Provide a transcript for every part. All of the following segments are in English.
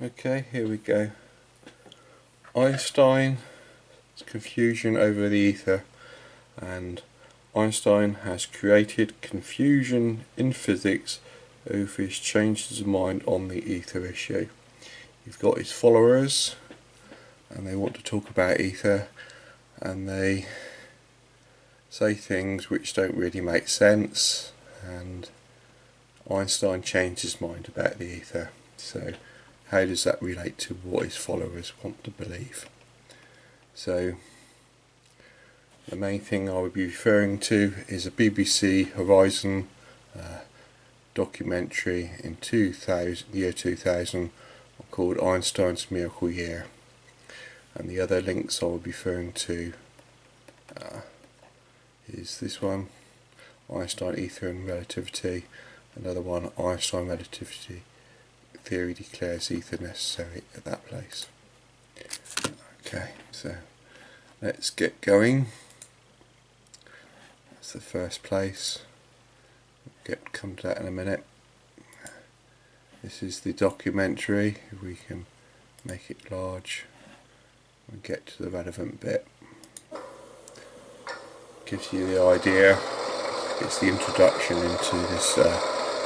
Okay, here we go. Einstein's confusion over the ether, and Einstein has created confusion in physics over his changed his mind on the ether issue. You've got his followers, and they want to talk about ether, and they say things which don't really make sense, and Einstein changed his mind about the ether. So how does that relate to what his followers want to believe? So the main thing I would be referring to is a BBC Horizon documentary in year 2000 called Einstein's Miracle Year, and the other links I will be referring to is this one, Einstein, Ether and Relativity, another one, Einstein Relativity Theory declares ether necessary at that place. Okay, so let's get going. That's the first place. We'll come to that in a minute. This is the documentary. If we can make it large and get to the relevant bit. Gives you the idea. It's the introduction into this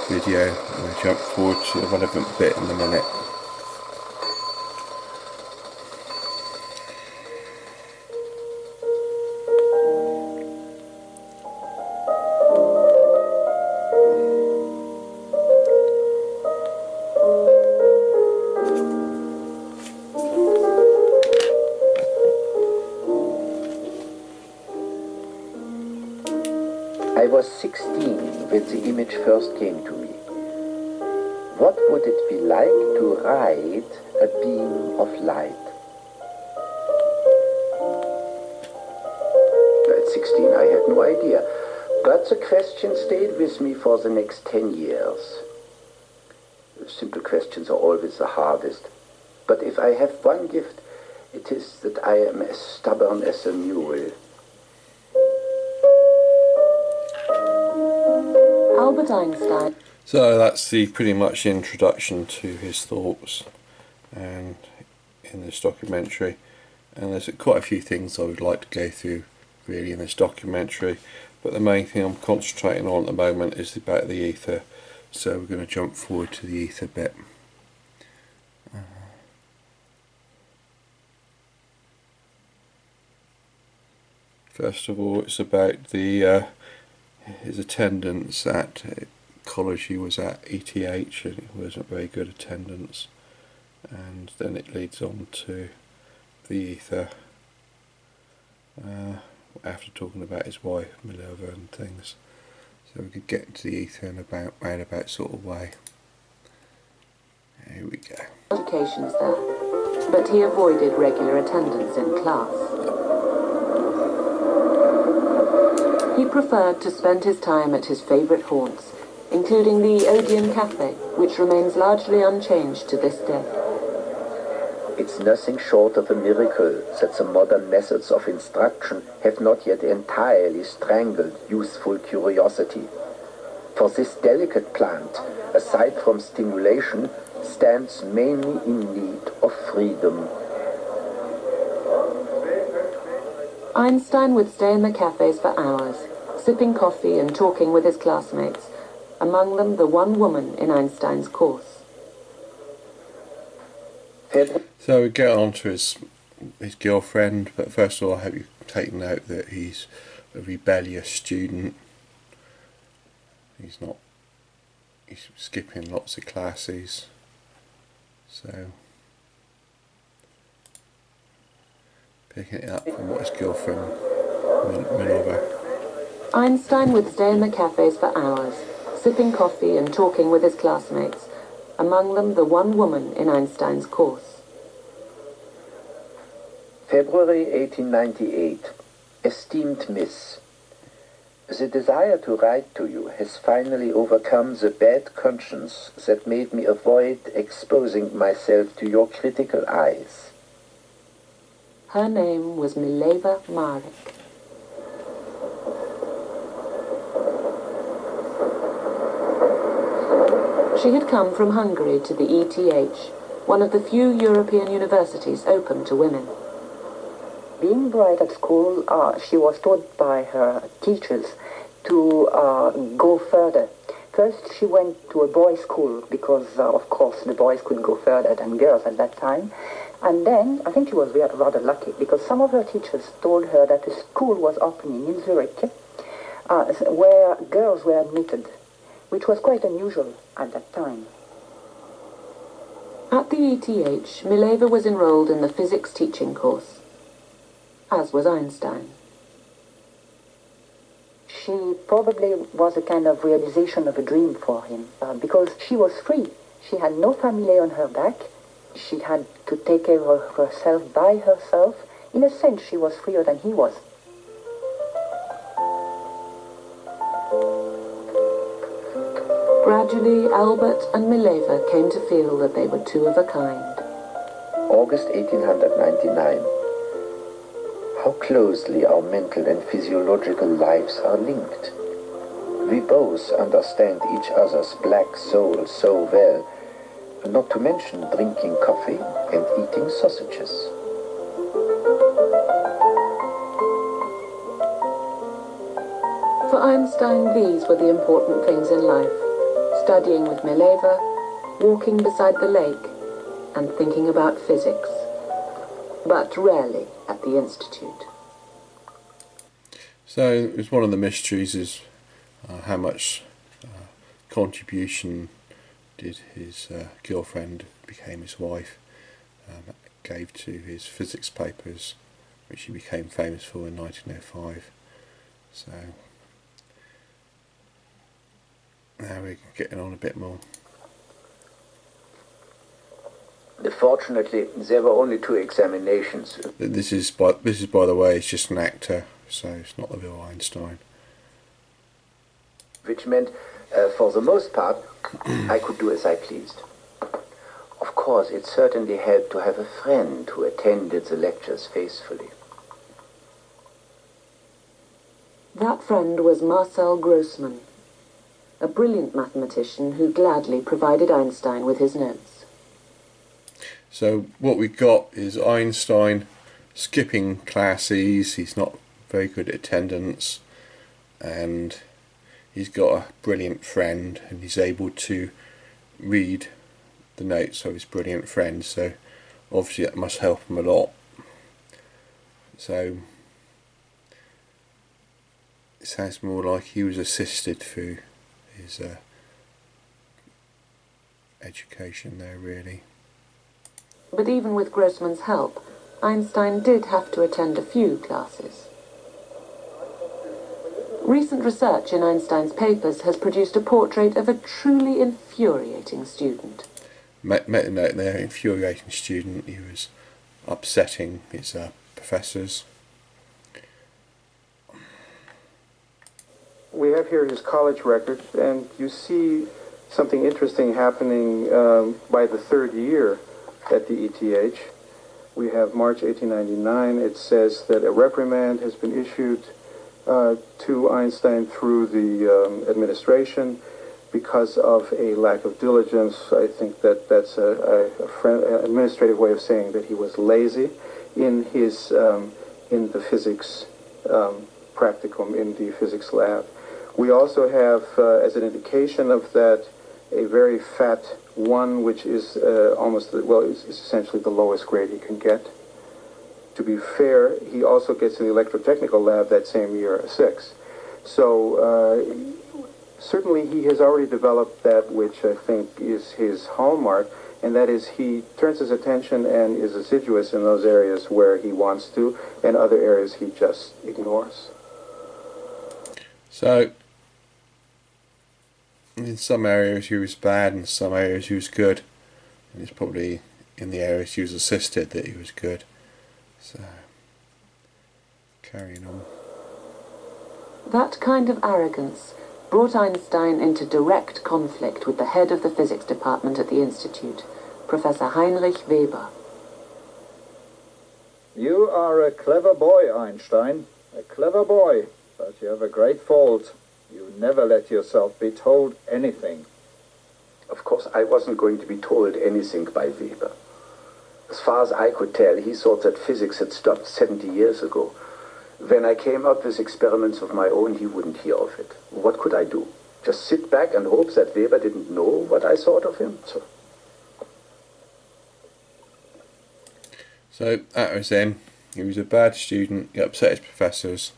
video. I'm going to jump forward to the relevant bit in a minute. I was 16 when the image first came to me. What would it be like to ride a beam of light? At 16 I had no idea, but the question stayed with me for the next 10 years. Simple questions are always the hardest, but if I have one gift, it is that I am as stubborn as a mule. Albert Einstein. So that's the pretty much introduction to his thoughts and in this documentary, and there's quite a few things I would like to go through really in this documentary, but the main thing I'm concentrating on at the moment is about the ether, so we're going to jump forward to the ether bit. First of all, it's about his attendance at college. He was at ETH and it wasn't very good attendance, and then it leads on to the ether after talking about his wife Minerva and things. So we could get to the ether in a roundabout sort of way. Here we go. Educations there, but he avoided regular attendance in class. He preferred to spend his time at his favourite haunts, including the Odeon Cafe, which remains largely unchanged to this day. It's nothing short of a miracle that the modern methods of instruction have not yet entirely strangled youthful curiosity. For this delicate plant, aside from stimulation, stands mainly in need of freedom. Einstein would stay in the cafes for hours, sipping coffee and talking with his classmates, among them the one woman in Einstein's course. So we get on to his girlfriend, but first of all I hope you take note that he's a rebellious student. He's skipping lots of classes, so picking it up from what his girlfriend Minerva. Einstein would stay in the cafes for hours, sipping coffee and talking with his classmates, among them the one woman in Einstein's course. February 1898. Esteemed Miss, the desire to write to you has finally overcome the bad conscience that made me avoid exposing myself to your critical eyes. Her name was Mileva Marek. She had come from Hungary to the ETH, one of the few European universities open to women. Being bright at school, she was taught by her teachers to go further. First, she went to a boys' school because, of course, the boys could go further than girls at that time. And then, I think she was rather lucky because some of her teachers told her that a school was opening in Zurich where girls were admitted, which was quite unusual at that time. At the ETH, Mileva was enrolled in the physics teaching course, as was Einstein. She probably was a kind of realization of a dream for him, because she was free. She had no family on her back. She had to take care of herself by herself. In a sense, she was freer than he was. Gradually, Albert and Mileva came to feel that they were two of a kind. August 1899. How closely our mental and physiological lives are linked. We both understand each other's black soul so well, not to mention drinking coffee and eating sausages. For Einstein, these were the important things in life: studying with Mileva, walking beside the lake, and thinking about physics. But rarely at the Institute. So it was one of the mysteries is how much contribution did his girlfriend, became his wife, gave to his physics papers, which he became famous for in 1905. So now we're getting on a bit more. Fortunately, there were only 2 examinations. This is by the way, it's just an actor, so it's not the real Einstein. Which meant, for the most part, I could do as I pleased. Of course, it certainly helped to have a friend who attended the lectures faithfully. That friend was Marcel Grossmann, a brilliant mathematician who gladly provided Einstein with his notes. So what we got is Einstein skipping classes. He's not very good at attendance, and he's got a brilliant friend, and he's able to read the notes of his brilliant friend, so obviously that must help him a lot. So it sounds more like he was assisted through his education there, really. But even with Grossmann's help, Einstein did have to attend a few classes. Recent research in Einstein's papers has produced a portrait of a truly infuriating student. Make a note there, infuriating student. He was upsetting his professors. We have here his college record, and you see something interesting happening by the 3rd year at the ETH. We have March 1899. It says that a reprimand has been issued to Einstein through the administration because of a lack of diligence. I think that that's an administrative way of saying that he was lazy in his in the physics practicum, in the physics lab. We also have, as an indication of that, a very fat 1, which is is essentially the lowest grade he can get. To be fair, he also gets in the electrotechnical lab that same year a 6. So certainly he has already developed that which I think is his hallmark, and that is he turns his attention and is assiduous in those areas where he wants to, and other areas he just ignores. So in some areas he was bad, in some areas he was good, and it's probably in the areas he was assisted that he was good. So carrying on. That kind of arrogance brought Einstein into direct conflict with the head of the physics department at the Institute, Professor Heinrich Weber. You are a clever boy, Einstein, a clever boy, but you have a great fault. You never let yourself be told anything. Of course, I wasn't going to be told anything by Weber. As far as I could tell, he thought that physics had stopped 70 years ago. When I came up with experiments of my own, he wouldn't hear of it. What could I do? Just sit back and hope that Weber didn't know what I thought of him? So that was him. He was a bad student, he upset his professors,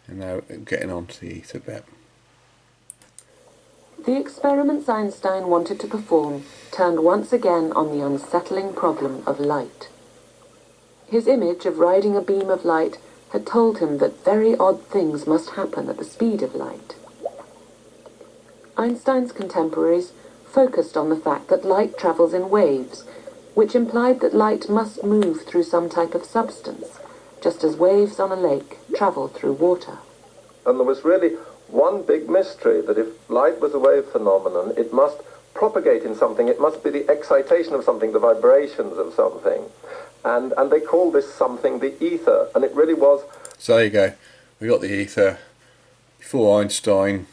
and now getting on to the ether bit. The experiments Einstein wanted to perform turned once again on the unsettling problem of light. His image of riding a beam of light had told him that very odd things must happen at the speed of light. Einstein's contemporaries focused on the fact that light travels in waves, which implied that light must move through some type of substance, just as waves on a lake travel through water. And there was really one big mystery, that if light was a wave phenomenon, it must propagate in something, it must be the excitation of something, the vibrations of something. And they called this something the ether, and it really was... So there you go, we got the ether. Before Einstein,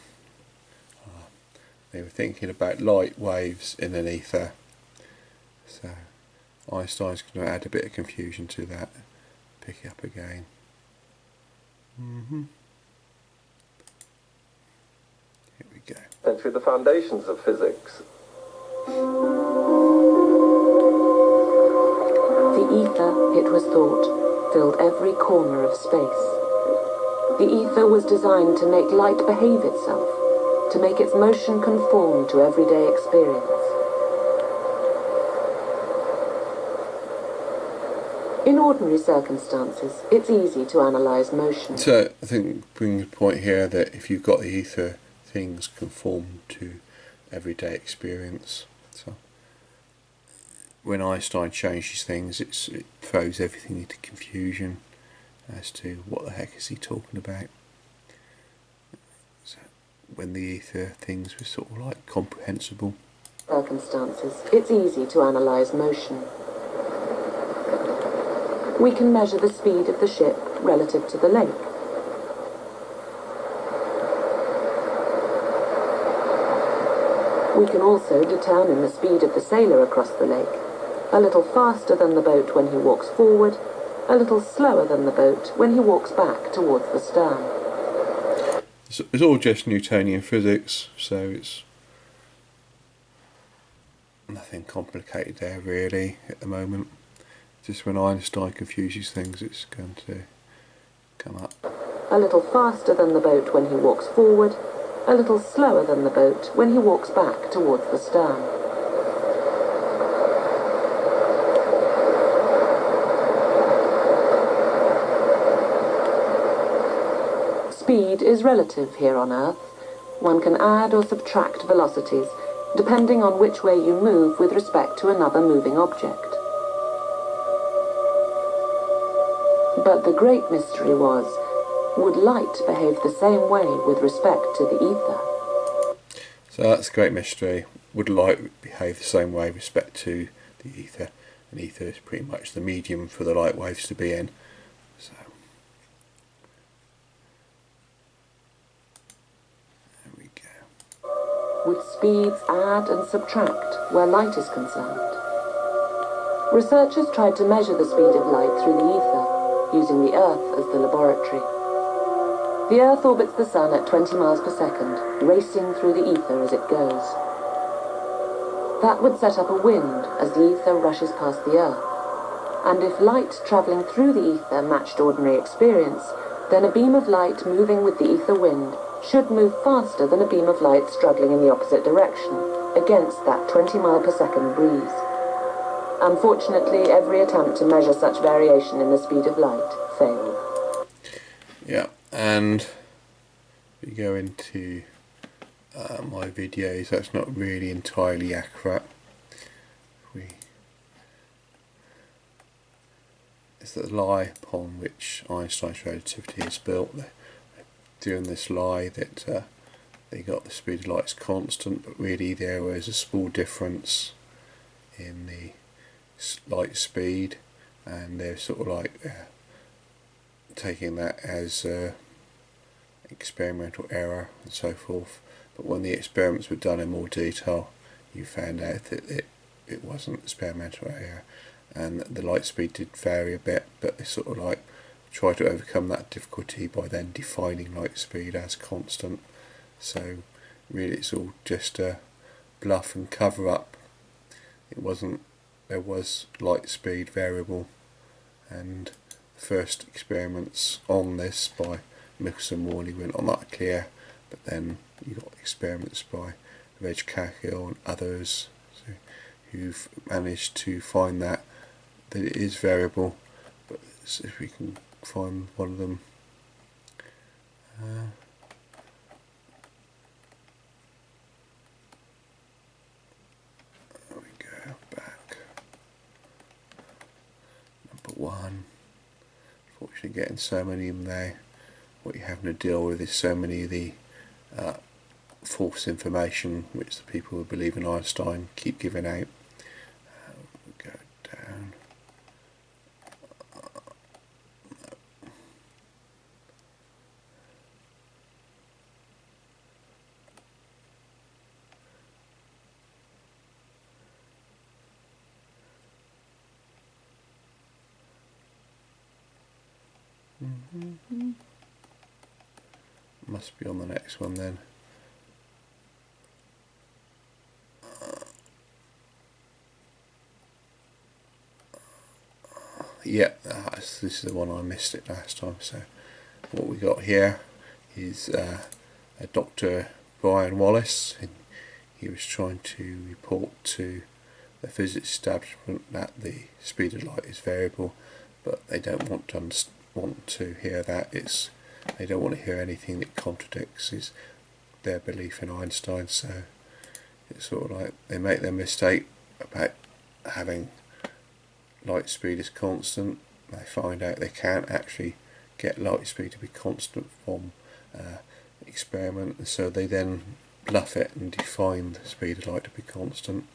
they were thinking about light waves in an ether. So Einstein's going to add a bit of confusion to that. Pick it up again. Here we go. Essentially the foundations of physics. The ether, it was thought, filled every corner of space. The ether was designed to make light behave itself, to make its motion conform to everyday experience. In ordinary circumstances, it's easy to analyse motion. So I think bring the point here that if you've got the ether, things conform to everyday experience. So when Einstein changes things, it throws everything into confusion as to what the heck is he talking about. So when the ether, things were sort of like comprehensible. Circumstances, it's easy to analyse motion. We can measure the speed of the ship relative to the lake. We can also determine the speed of the sailor across the lake, a little faster than the boat when he walks forward, a little slower than the boat when he walks back towards the stern. It's all just Newtonian physics, so it's nothing complicated there really at the moment. Just when Einstein confuses things, it's going to come up. A little faster than the boat when he walks forward, a little slower than the boat when he walks back towards the stern. Speed is relative here on Earth. One can add or subtract velocities, depending on which way you move with respect to another moving object. But the great mystery was, would light behave the same way with respect to the ether? So that's a great mystery. Would light behave the same way with respect to the ether? And ether is pretty much the medium for the light waves to be in. So there we go. Would speeds add and subtract where light is concerned? Researchers tried to measure the speed of light through the ether, using the Earth as the laboratory. The Earth orbits the Sun at 20 miles per second, racing through the ether as it goes. That would set up a wind as the ether rushes past the Earth. And if light travelling through the ether matched ordinary experience, then a beam of light moving with the ether wind should move faster than a beam of light struggling in the opposite direction, against that 20 mile per second breeze. Unfortunately, every attempt to measure such variation in the speed of light failed. Yeah, and we go into my videos, that's not really entirely accurate. It's the lie upon which Einstein's relativity is built. They're doing this lie that they got the speed of light is constant, but really there was a small difference in the light speed, and they're sort of like taking that as experimental error and so forth. But when the experiments were done in more detail, you found out that it wasn't experimental error, and the light speed did vary a bit, but they sort of like try to overcome that difficulty by then defining light speed as constant. So really it's all just a bluff and cover up. It wasn't, there was light speed variable, and the first experiments on this by Michelson-Morley went on unclear, but then you got experiments by Reg Cahill and others who've managed to find that it is variable. But let's see if we can find one of them. There we go, back. Number 1. Unfortunately, getting so many of them there, what you're having to deal with is so many of the false information which the people who believe in Einstein keep giving out. We'll go down. Must be on the next one then. Yeah, this is the one I missed it last time. So what we got here is a Dr. Brian Wallace, and he was trying to report to the physics establishment that the speed of light is variable, but they don't want to hear that. They don't want to hear anything that contradicts their belief in Einstein. So it's sort of like they make their mistake about having light speed is constant. They find out they can't actually get light speed to be constant from experiment, and so they then bluff it and define the speed of light to be constant.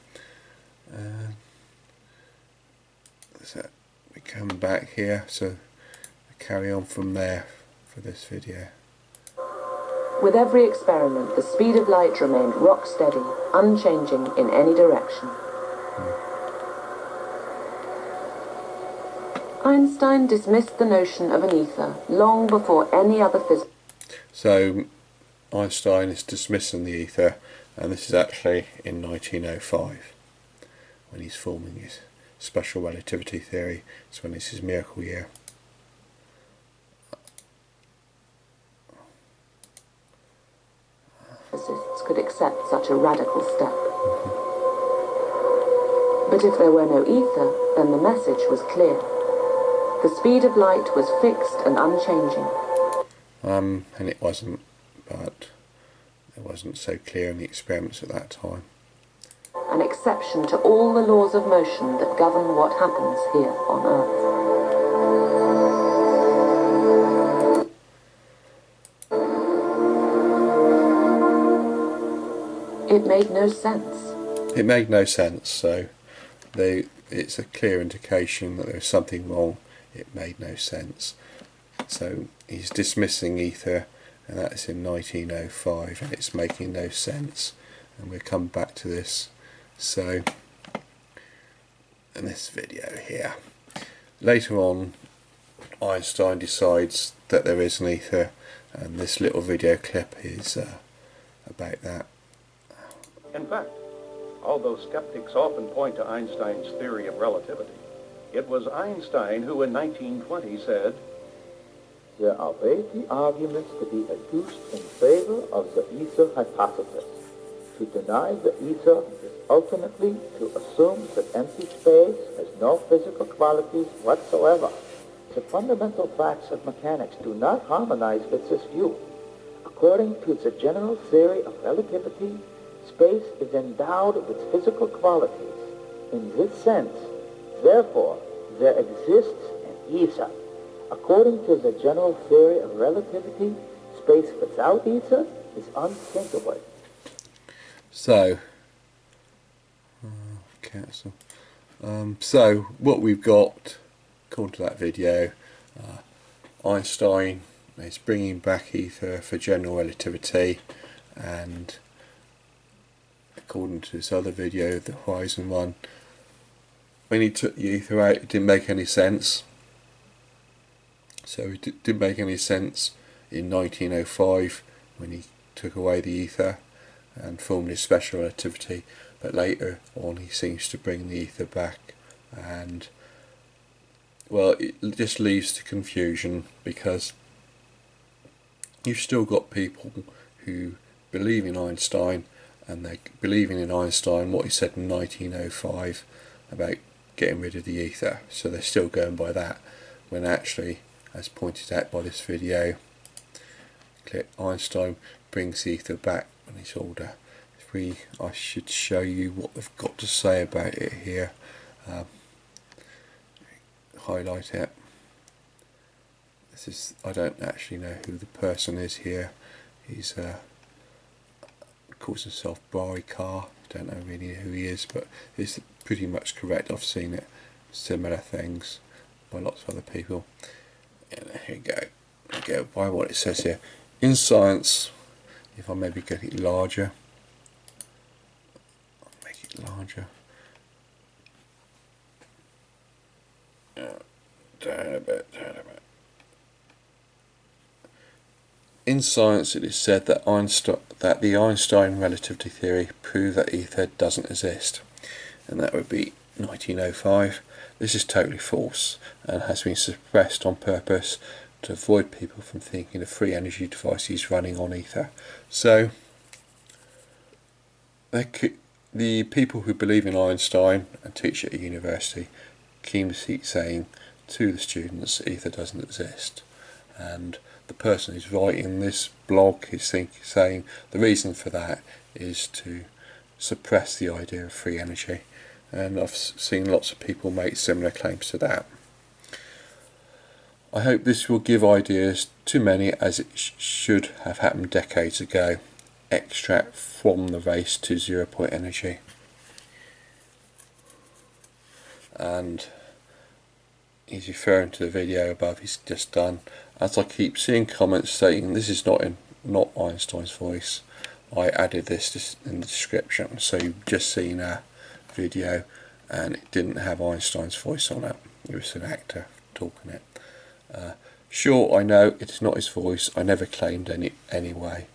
So we come back here, so we carry on from there for this video. With every experiment, the speed of light remained rock steady, unchanging in any direction. Einstein dismissed the notion of an ether long before any other physics. So Einstein is dismissing the ether, and this is actually in 1905 when he's forming his special relativity theory. It's when it's his miracle year. Physicists could accept such a radical step. But if there were no ether, then the message was clear. The speed of light was fixed and unchanging. And it wasn't, but it wasn't so clear in the experiments at that time. An exception to all the laws of motion that govern what happens here on Earth. It made no sense. It made no sense, so it's a clear indication that there was something wrong. It made no sense. So he's dismissing ether, and that's in 1905, and it's making no sense. And we'll come back to this. So in this video here, later on, Einstein decides that there is an ether, and this little video clip is about that. In fact, although skeptics often point to Einstein's theory of relativity, it was Einstein who in 1920 said, "There are weighty arguments to be adduced in favor of the ether hypothesis. To deny the ether is ultimately to assume that empty space has no physical qualities whatsoever. The fundamental facts of mechanics do not harmonize with this view. According to the general theory of relativity, space is endowed with physical qualities. In this sense, therefore, there exists an ether. According to the general theory of relativity, space without ether is unthinkable." So, cancel. So what we've got, according to that video, Einstein is bringing back ether for general relativity, and according to this other video, the Horizon one, when he took the ether out, it didn't make any sense. So it didn't make any sense in 1905 when he took away the ether and formed his special relativity, but later on he seems to bring the ether back, and well, it just leads to confusion, because you've still got people who believe in Einstein, and they're believing in Einstein what he said in 1905 about getting rid of the ether, so they're still going by that, when actually, as pointed out by this video, Einstein brings the ether back when he's older. I should show you what they've got to say about it here. Highlight it. This is, I don't actually know who the person is here. He's calls himself Barry Carr. Don't know really who he is, but it's pretty much correct. I've seen it, similar things by lots of other people. And here you go. There you go. By what it says here. In science, if I maybe get it larger, I'll make it larger. Down a bit. In science, it is said that the Einstein relativity theory proved that ether doesn't exist, and that would be 1905. This is totally false and has been suppressed on purpose to avoid people from thinking of free energy devices running on ether. So the people who believe in Einstein and teach at a university keep saying to the students ether doesn't exist, and the person who's writing this blog is saying the reason for that is to suppress the idea of free energy, and I've seen lots of people make similar claims to that. I hope this will give ideas to many, as it should have happened decades ago. Extract from the race to 0 point energy. And he's referring to the video above he's just done. As I keep seeing comments saying this is not Einstein's voice, I added this just in the description, so you've just seen a video and it didn't have Einstein's voice on it. It was an actor talking it. Sure, I know it is not his voice. I never claimed any anyway.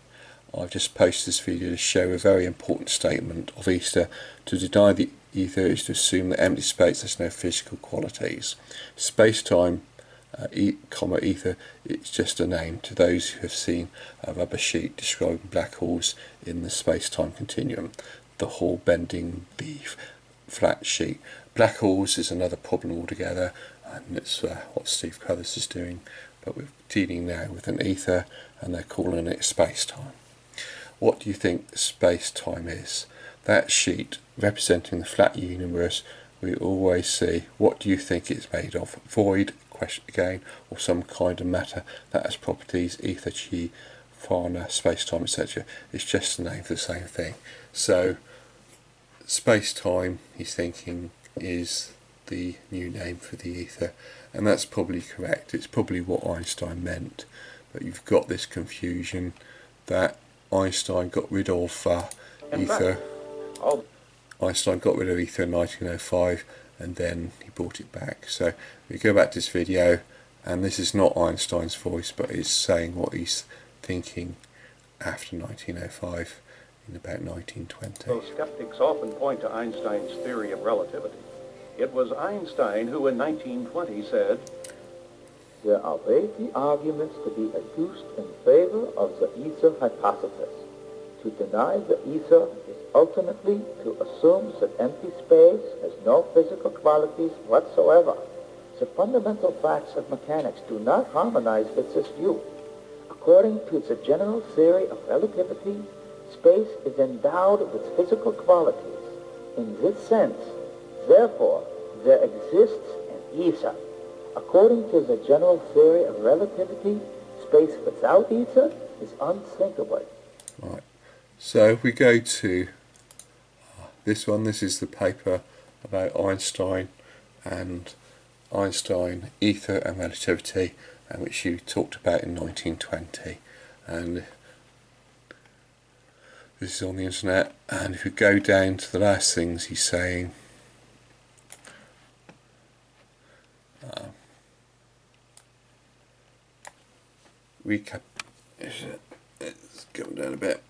I've just posted this video to show a very important statement of Easter. To deny the ether is to assume that empty space has no physical qualities. Space-time, ether, it's just a name to those who have seen a rubber sheet describing black holes in the space-time continuum. The Hall bending beef flat sheet. Black holes is another problem altogether, and it's what Steve Carruthers is doing, but we're dealing now with an ether, and they're calling it space-time. What do you think space-time is? That sheet representing the flat universe we always see. What do you think it's made of? Void, question again, or some kind of matter that has properties, ether, chi, fauna, space-time, etc. It's just the name for the same thing. So space-time, he's thinking, is the new name for the ether, and that's probably correct. It's probably what Einstein meant, but you've got this confusion that Einstein got rid of ether. Einstein got rid of ether in 1905, and then he brought it back. So we go back to this video, and this is not Einstein's voice, but he's saying what he's thinking after 1905 in about 1920. Though skeptics often point to Einstein's theory of relativity, it was Einstein who in 1920 said, "There are weighty arguments to be adduced in favor of the ether hypothesis. To deny the ether is ultimately to assume that empty space has no physical qualities whatsoever. The fundamental facts of mechanics do not harmonize with this view. According to the general theory of relativity, space is endowed with physical qualities. In this sense, therefore, there exists an ether. According to the general theory of relativity, space without ether is unthinkable." Right. So if we go to this one, this is the paper about Einstein, ether and relativity, and which you talked about in 1920. And This is on the internet, and if you go down to the last things he's saying, recap. Let's go down a bit.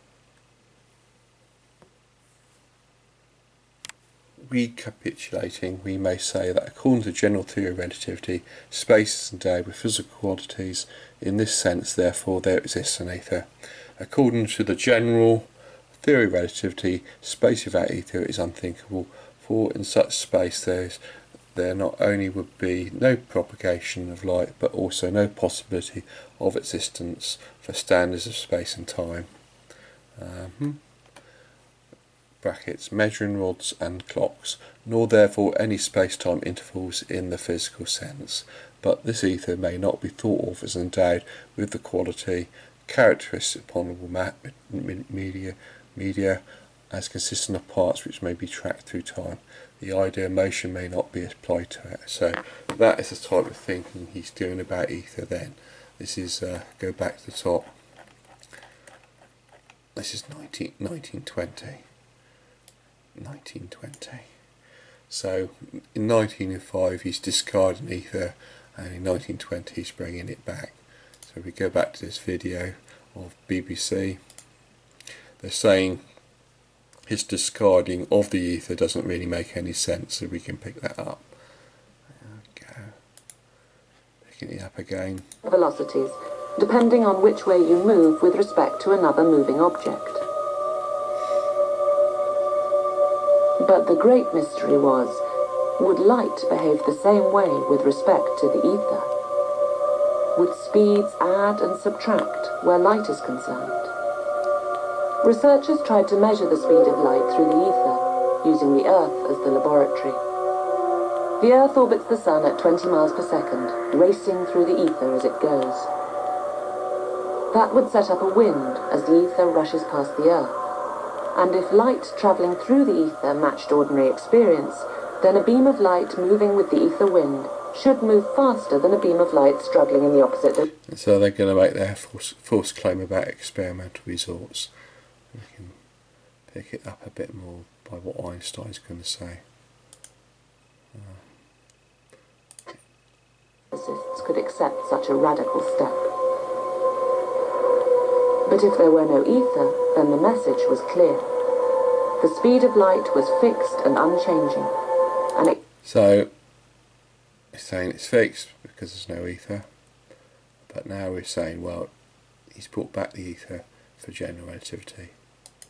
Recapitulating, we may say that according to the general theory of relativity, space is endowed with physical quantities. In this sense, therefore, there exists an ether. According to the general theory of relativity, space without ether is unthinkable, for in such space there not only would be no propagation of light, but also no possibility of existence for standards of space and time. Brackets, measuring rods and clocks, nor therefore any space-time intervals in the physical sense, but this ether may not be thought of as endowed with the quality characteristic upon media as consisting of parts which may be tracked through time. The idea of motion may not be applied to it. So that is the type of thinking he's doing about ether then. This is, go back to the top, this is 1920. So in 1905 he's discarding ether, and in 1920 he's bringing it back. So if we go back to this video of BBC, they're saying his discarding of the ether doesn't really make any sense, so we can pick that up. Okay. Picking it up again. Velocities, depending on which way you move with respect to another moving object. But the great mystery was, would light behave the same way with respect to the ether? Would speeds add and subtract where light is concerned? Researchers tried to measure the speed of light through the ether, using the Earth as the laboratory. The Earth orbits the Sun at 20 miles per second, racing through the ether as it goes. That would set up a wind as the ether rushes past the Earth. And if light travelling through the ether matched ordinary experience, then a beam of light moving with the ether wind should move faster than a beam of light struggling in the opposite direction. So they're going to make their false claim about experimental results. We can pick it up a bit more by what Einstein's going to say. Physicists could accept such a radical step. But if there were no ether, then the message was clear. The speed of light was fixed and unchanging. So, it's saying it's fixed because there's no ether. But now we're saying, well, he's brought back the ether for general relativity.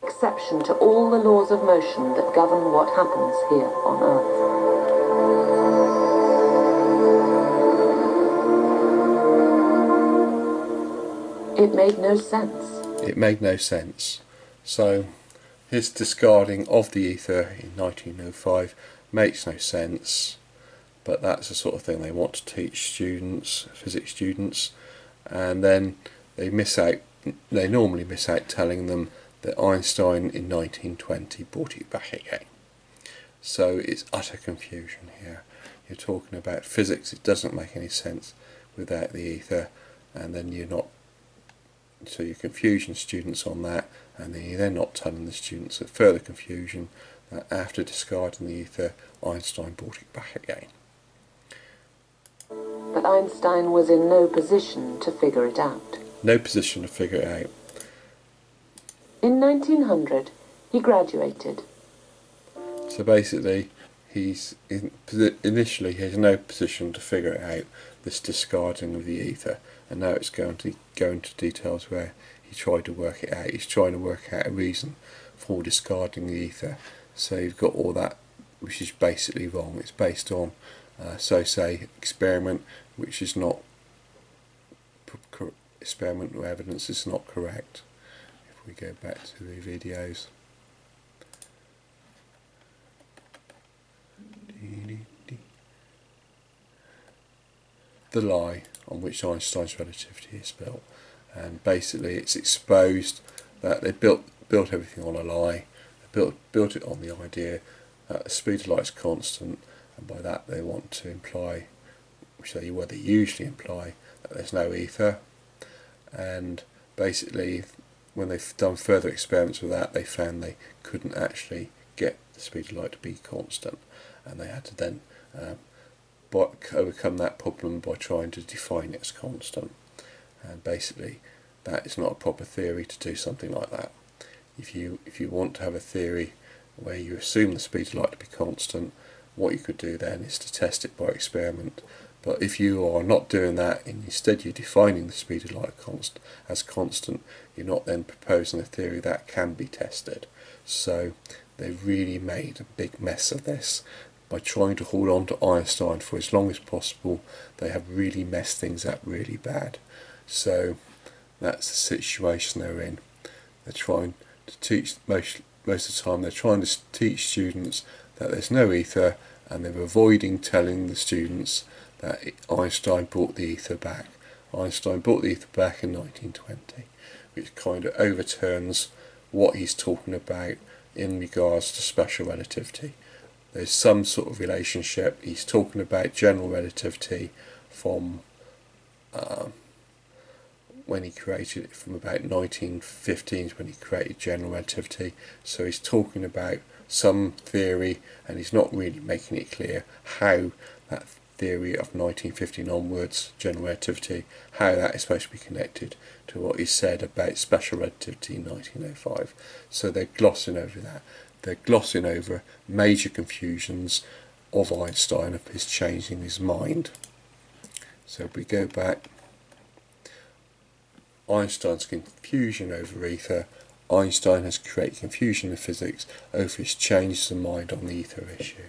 Exception to all the laws of motion that govern what happens here on Earth. It made no sense. It made no sense. So his discarding of the ether in 1905 makes no sense, but that's the sort of thing they want to teach students, physics students, and then they normally miss out telling them that Einstein in 1920 brought it back again. So it's utter confusion here. You're talking about physics, it doesn't make any sense without the ether, and then so you're confusing students on that, and then you're then not telling the students that further confusion that after discarding the ether, Einstein brought it back again. But Einstein was in no position to figure it out. No position to figure it out. In 1900, he graduated. So basically, initially he has no position to figure it out, this discarding of the ether, and now it's going to go into details where he tried to work it out. He's trying to work out a reason for discarding the ether. So you've got all that, which is basically wrong. It's based on, say, experiment, which is not experimental evidence. Is not correct. If we go back to the videos. The lie on which Einstein's relativity is built, and basically it's exposed that they built everything on a lie. They built it on the idea that the speed of light is constant, and by that they want to imply, which they usually imply, that there's no ether. And basically when they've done further experiments with that, they found they couldn't actually get the speed of light to be constant, and they had to then overcome that problem by trying to define it as constant. And basically, that is not a proper theory to do something like that. If you want to have a theory where you assume the speed of light to be constant, what you could do then is to test it by experiment. But if you are not doing that, and instead you're defining the speed of light as constant, you're not then proposing a theory that can be tested. So they've really made a big mess of this. By trying to hold on to Einstein for as long as possible, they have really messed things up really bad. So that's the situation they're in. They're trying to teach, most of the time they're trying to teach students that there's no ether, and they're avoiding telling the students that Einstein brought the ether back. Einstein brought the ether back in 1920, which kind of overturns what he's talking about in regards to special relativity. There's some sort of relationship. He's talking about general relativity from when he created it, from about 1915s when he created general relativity. So he's talking about some theory, and he's not really making it clear how that theory of 1915 onwards, general relativity, how that is supposed to be connected to what he said about special relativity in 1905. So they're glossing over that. They're glossing over major confusions of Einstein, of his changing his mind. So if we go back, Einstein's confusion over ether. Einstein has created confusion in physics over his changes of mind on the ether issue.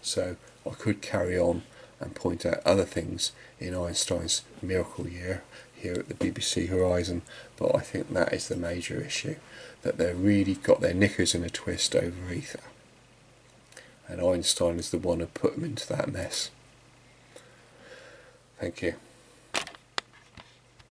So I could carry on and point out other things in Einstein's miracle year here at the BBC Horizon, but I think that is the major issue, that they've really got their knickers in a twist over ether, and Einstein is the one who put them into that mess. Thank you.